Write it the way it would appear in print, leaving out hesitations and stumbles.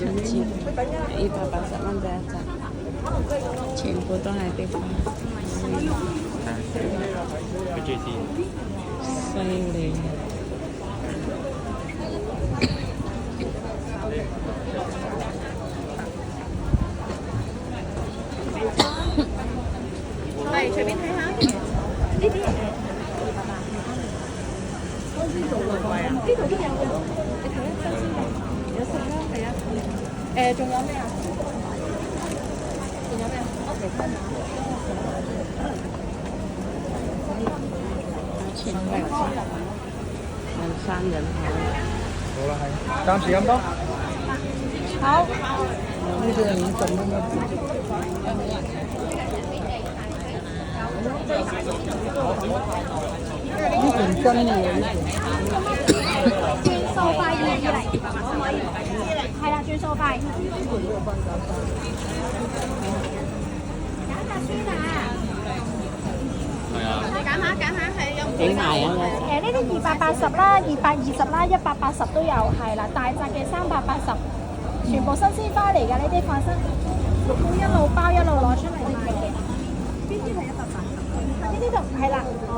就知180蚊第一隻，全部都係啲花，佢住先。犀利。係隨便睇下，呢啲呢度都有嘅，你睇下新鮮嘅，有食啦，係啊，仲有咩啊？仲有咩啊？前面人山人海。好啦，係，暫時咁多。好。呢啲係50蚊一條。呢條真嘅喎，呢條。轉數快2嚟，可唔可以？係啦，轉數快。揀下先啊！係啊。你揀下係有唔幾賣啊？呢啲280啦、220啦、180都有，係啦，大隻嘅380，全部新鮮花嚟㗎，呢啲放心，一路包一路攞出嚟賣嘅。邊啲係180？呢啲就係啦，